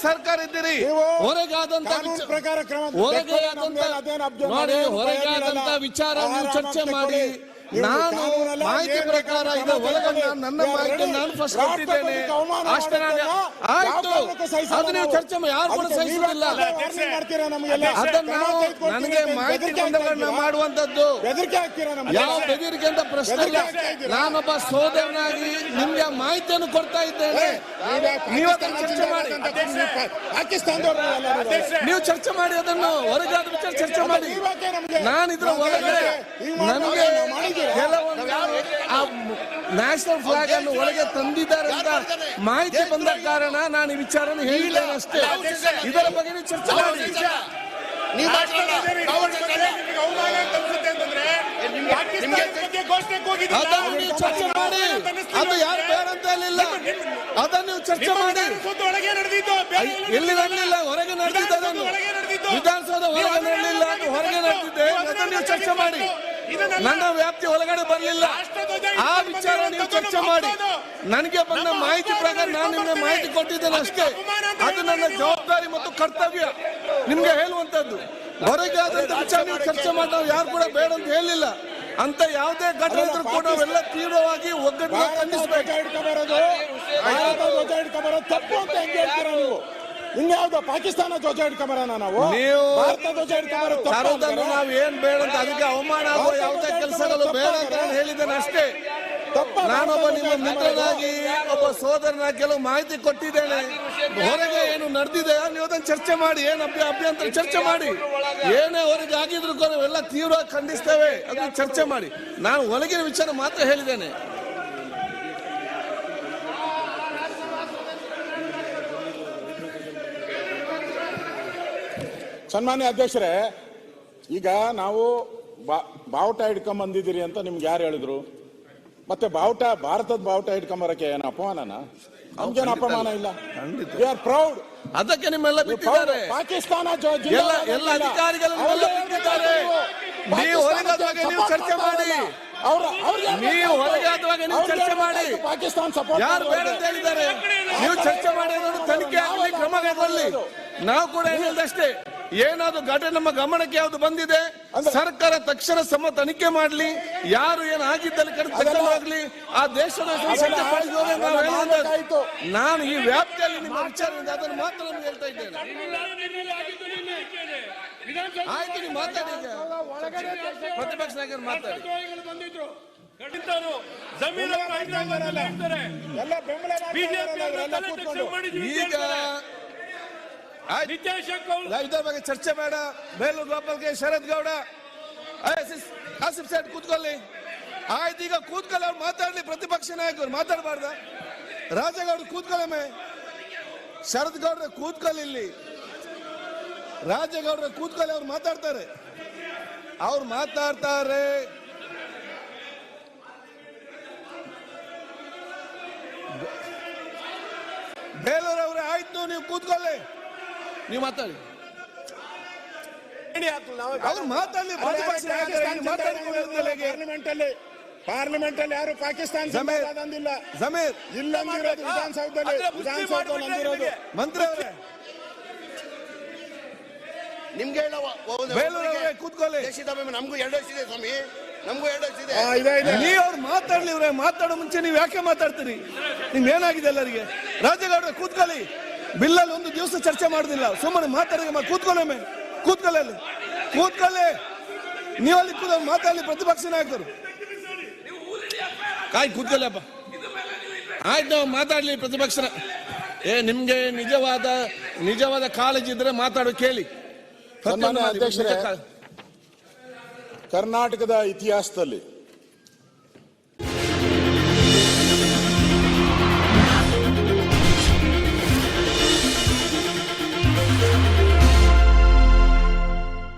ಸರ್ಕಾರ ಇದ್ದೀರಿ. ಹೊರಗಾದಂತ ವಿಚಾರ ನೀವು ಚರ್ಚೆ ಮಾಡಿ. ನಾನು ಮಾಹಿತಿ ಪ್ರಕಾರ ಇದು ಒಳಗಡೆ ನನ್ನ ಮಾಹಿತಿ ನಾನು ಫಸ್ಟ್ ಕೊಟ್ಟಿದ್ದೇನೆ ಅಷ್ಟೇ. ಆಯ್ತು, ಅದು ನೀವು ಚರ್ಚೆ ಯಾರು ಕೂಡ ಸಹಿಸುವುದಿಲ್ಲ. ಅದನ್ನ ನನಗೆ ಮಾಹಿತಿ ಕೊಂಡಗಳನ್ನ ಮಾಡುವಂತದ್ದು ಯಾವ ಬೆದರಿಕೆ ಅಂತ ಪ್ರಶ್ನೆ ಇಲ್ಲ. ನಾನೊಬ್ಬ ಸೋದರನಾಗಿ ನಿಮ್ಗೆ ಮಾಹಿತಿಯನ್ನು ಕೊಡ್ತಾ ಇದ್ದೇನೆ. ನೀವು ಅದನ್ನು ಚರ್ಚೆ ಮಾಡಿ, ನೀವು ಚರ್ಚೆ ಮಾಡಿ, ಅದನ್ನು ಹೊರಗಾದ ವಿಚಾರ ಚರ್ಚೆ ಮಾಡಿ. ನಾನಿದ್ರ ಒಳಗಡೆ ನನಗೆ ಕೆಲವೊಂದು ನ್ಯಾಷನಲ್ ಫ್ಲಾಗ್ ಅನ್ನು ಒಳಗೆ ತಂದಿದ್ದಾರೆ ಅಂತ ಮಾಹಿತಿ ಬಂದ ಕಾರಣ ನಾನು ಈ ವಿಚಾರವನ್ನು ಹೇಳಿದ್ದೇನೆ ಅಷ್ಟೇ. ಇದರ ಬಗ್ಗೆ ನೀವು ಚರ್ಚೆ ಮಾಡಿ. ಅದನ್ನು ನೀವು ಚರ್ಚೆ ಮಾಡಿ. ಅದು ಯಾರು ಬೇಡ ಅಂತ ಹೇಳಿಲ್ಲ. ಅದನ್ನು ನೀವು ಚರ್ಚೆ ಮಾಡಿ. ಎಲ್ಲಿ ನಡೆದಿಲ್ಲ, ಹೊರಗೆ ನಡೆದಿದ್ದ, ವಿಧಾನಸೌಧ ಹೊರಗೆ ನಡೆದಿಲ್ಲ, ಹೊರಗೆ ನಡೆದಿದ್ದೆ. ಅದನ್ನು ನೀವು ಚರ್ಚೆ ಮಾಡಿ. ನನ್ನ ವ್ಯಾಪ್ತಿ ಒಳಗಡೆ ಬರಲಿಲ್ಲ. ಆ ವಿಚಾರ ನೀವು ಚರ್ಚೆ ಮಾಡಿ. ನನಗೆ ಬಂದ ಮಾಹಿತಿ ಪ್ರಕಾರ ನಾನು ನಿಮಗೆ ಮಾಹಿತಿ ಕೊಟ್ಟಿದ್ದೇನೆ ಅಷ್ಟೇ. ಅದು ನನ್ನ ಜವಾಬ್ದಾರಿ ಮತ್ತು ಕರ್ತವ್ಯ ನಿಮ್ಗೆ ಹೇಳುವಂತದ್ದು. ಹೊರಗೆ ಆದಂತ ವಿಚಾರ ನೀವು ಚರ್ಚೆ ಮಾಡಿ. ನಾವು ಯಾರು ಕೂಡ ಬೇಡ ಅಂತ ಹೇಳಿಲ್ಲ. ಅಂತ ಯಾವುದೇ ಘಟನೆ ಇದ್ರೂ ಕೂಡ ನಾವೆಲ್ಲ ತೀವ್ರವಾಗಿ ಒಗ್ಗಟ್ಟು ಖಂಡಿಸಬೇಕು. ತಪ್ಪು ಅಂತ ಹೆಂಗೆ ಹೇಳ್ತೀರಾ ನೀವು? ಇನ್ಯಾವುದೋ ಪಾಕಿಸ್ತಾನ ಧ್ವಜ ಹಿಡ್ಕೊಂಬರೋಣ ನಾವು? ಭಾರತ ಧ್ವಜ ಹಿಡ್ಕೊಂಬರೋದನ್ನು ನಾವು ಏನ್ ಬೇಡ ಅಂತ, ಅದಕ್ಕೆ ಅವಮಾನ ಆಗುವ ಯಾವುದೇ ಕೆಲಸಗಳು ಬೇಡ ಅಂತ ಹೇಳಿದ್ದೇನೆ ಅಷ್ಟೇ. ನಾನೊಬ್ಬ ನಿಮ್ಮ ಮಿತ್ರನಾಗಿ, ಒಬ್ಬ ಸೋದರನಾಗಿ ಕೆಲವು ಮಾಹಿತಿ ಕೊಟ್ಟಿದ್ದೇನೆ. ಹೊರಗೆ ಏನು ನಡೆದಿದೆ ನೀವು ಅದನ್ನು ಚರ್ಚೆ ಮಾಡಿ. ಏನು ಅಭ್ಯಂತರ ಚರ್ಚೆ ಮಾಡಿ. ಏನೇ ಹೊರಗೆ ಆಗಿದ್ರು ಕೂಡ ನಾವೆಲ್ಲ ತೀವ್ರವಾಗಿ ಖಂಡಿಸ್ತೇವೆ. ಅದನ್ನು ಚರ್ಚೆ ಮಾಡಿ. ನಾನು ಒಳಗಿನ ವಿಚಾರ ಮಾತ್ರ ಹೇಳಿದ್ದೇನೆ. ಸನ್ಮಾನ್ಯ ಅಧ್ಯಕ್ಷರೇ, ಈಗ ನಾವು ಬಾವುಟ ಹಿಡ್ಕೊಂಡ್ ಬಂದಿದ್ದೀರಿ ಅಂತ ನಿಮ್ಗೆ ಯಾರು ಹೇಳಿದ್ರು? ಮತ್ತೆ ಬಾವುಟ, ಭಾರತದ ಬಾವುಟ ಹಿಡ್ಕೊಂಬರಕ್ಕೆ ಏನು ಅಪಮಾನನ? ನಮ್ಗೇನು ಅಪಮಾನ ಇಲ್ಲ. We are proud. ಅದಕ್ಕೆ ನಿಮ್ಮೆಲ್ಲ ಬಿಟ್ಟಿದ್ದಾರೆ. ಪಾಕಿಸ್ತಾನ ಎಲ್ಲ ಅಧಿಕಾರಿಗಳೆಲ್ಲ ಬಿಟ್ಟಿದ್ದಾರೆ. ನೀವು ಹೊರಗಾದಾಗ ನೀವು ಚರ್ಚೆ ಮಾಡಿ. ನೀವು ಹೊರಗಾದಾಗ ನೀವು ಚರ್ಚೆ ಮಾಡಿ. ಪಾಕಿಸ್ತಾನ ಸಪೋರ್ಟ್ ಯಾರು ಬೇಡ ಅಂತ ಹೇಳಿದ್ದಾರೆ? ನೀವು ಚರ್ಚೆ ಮಾಡಿ. ಅದನ್ನು ತನಿಖೆ ಆಗಲಿ, ಕ್ರಮ ಕೈಗೊಳ್ಳಿ. ನಾವು ಕೂಡ ಹೇಳಿದಷ್ಟೇ. ಏನಾದ್ರು ಘಟನೆ ನಮ್ಮ ಗಮನಕ್ಕೆ ಯಾವ್ದು ಬಂದಿದೆ, ಸರ್ಕಾರ ತಕ್ಷಣ ತನಿಖೆ ಮಾಡಲಿ. ಯಾರು ಏನಾಗಿದ್ದಲ್ಲಿ ತಕ್ಷಣವಾಗ್ಲಿ ಆ ದೇಶದ ನಾನು ಈ ವ್ಯಾಪ್ತಿಯಲ್ಲಿ ನಿಮ್ಮ ವಿಚಾರದಿಂದ ಅದನ್ನು ಮಾತ್ರ ಹೇಳ್ತಾ ಇದ್ದೇನೆ. ಆಯ್ತು, ನೀವು ಮಾತಾಡಿ. ಪ್ರತಿಪಕ್ಷ ನಾಯಕರು ಮಾತಾಡಿ. ಈಗ ಇದರ ಬಗ್ಗೆ ಚರ್ಚೆ ಬೇಡ. ಬೇಲೂರು ಗೋಪಾಲ್ಗೆ, ಶರದ್ ಗೌಡ, ಕಾಸಿಫ್ ಸೈಡ್ ಕೂತ್ಕೊಳ್ಳಿ. ಆಯ್ತು, ಈಗ ಕೂತ್ಕೊಳ್ಳಿ. ಅವ್ರು ಮಾತಾಡ್ಲಿ. ಪ್ರತಿಪಕ್ಷ ನಾಯಕರು ಮಾತಾಡಬಾರ್ದ? ರಾಜಗೌಡ್ರು ಕೂತ್ಕೊಳ್ಳೆ. ಶರದ್ ಗೌಡ್ರೆ ಕೂತ್ಕೊಳ್ಳಿ. ಇಲ್ಲಿ ರಾಜಗೌಡ್ರೆ ಕೂತ್ಕೊಳ್ಳಿ. ಅವ್ರು ಮಾತಾಡ್ತಾರೆ. ಬೇಲೂರವ್ರೆ ಆಯ್ತು, ನೀವು ಕೂತ್ಕೊಳ್ಳಿ. ನೀವು ಮಾತಾಡಿ. ಅವ್ರು ಮಾತಾಡಲಿ. ಪಾರ್ಲಿಮೆಂಟ್ ಅಲ್ಲಿ ಯಾರು ಪಾಕಿಸ್ತಾನ ಅಂದಿಲ್ಲ. ಜಮೀರ್ ಇಲ್ಲ, ವಿಧಾನಸೌಧದಲ್ಲಿ ಮಂತ್ರಿ ಅವರೇ ನಿಮ್ಗೆ ಕೂತ್ಕೊಳ್ಳಿ. ನಮಗೂ 2 ವಯಸ್ಸಿದೆ ಸ್ವಾಮಿ, ನಮಗೂ 2 ವಯಸ್ಸಿದೆ. ನೀವು ಅವ್ರು ಮಾತಾಡ್ಲಿ. ಇವ್ರೆ ಮಾತಾಡೋ ಮುಂಚೆ ನೀವು ಯಾಕೆ ಮಾತಾಡ್ತೀರಿ? ನಿಮ್ಗೆ ಏನಾಗಿದೆ ಎಲ್ಲರಿಗೆ? ರಾಜಗೌಡ್ರೆ ಕೂತ್ಕೊಳ್ಳಿ. ಬಿಲ್ಲಲ್ಲಿ ಒಂದು ದಿವಸ ಚರ್ಚೆ ಮಾಡುದಿಲ್ಲ. ಸುಮ್ಮನೆ ಮಾತಾಡಿ. ಕೂತ್ಕೊಳ್ಳಿ. ನೀವು ಅಲ್ಲಿ ಮಾತಾಡಲಿ. ಪ್ರತಿಪಕ್ಷ ನಾಯಕರು ಕೂತ್ಕೊಳ್ಳಪ್ಪ. ಆಯ್ತು, ನಾವು ಮಾತಾಡ್ಲಿ. ಪ್ರತಿಪಕ್ಷ ನಿಮ್ಗೆ ನಿಜವಾದ ಕಾಳಜಿ ಇದ್ರೆ ಮಾತಾಡೋ ಕೇಳಿ. ಅಧ್ಯಕ್ಷರೇ, ಕರ್ನಾಟಕದ ಇತಿಹಾಸದಲ್ಲಿ